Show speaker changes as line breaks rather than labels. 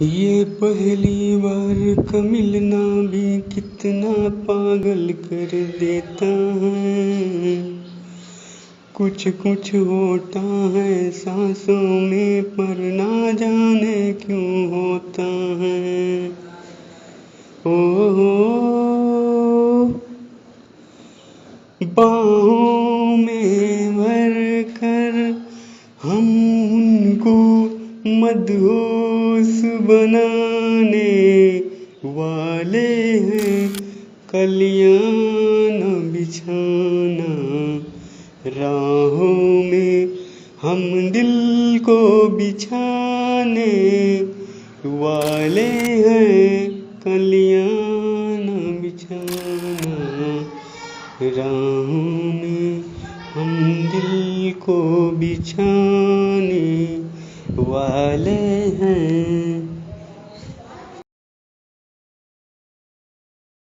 ये पहली बार का मिलना भी कितना पागल कर देता है। कुछ कुछ होता है सांसों में, पर ना जाने क्यों होता है। ओ बाहों में भर कर हम उनको मदहोश बनाने वाले हैं। कलियां न बिछाना राहों में, हम दिल को बिछाने वाले हैं। कलियां न बिछाना राहों में, हम दिल को बिछाने वाले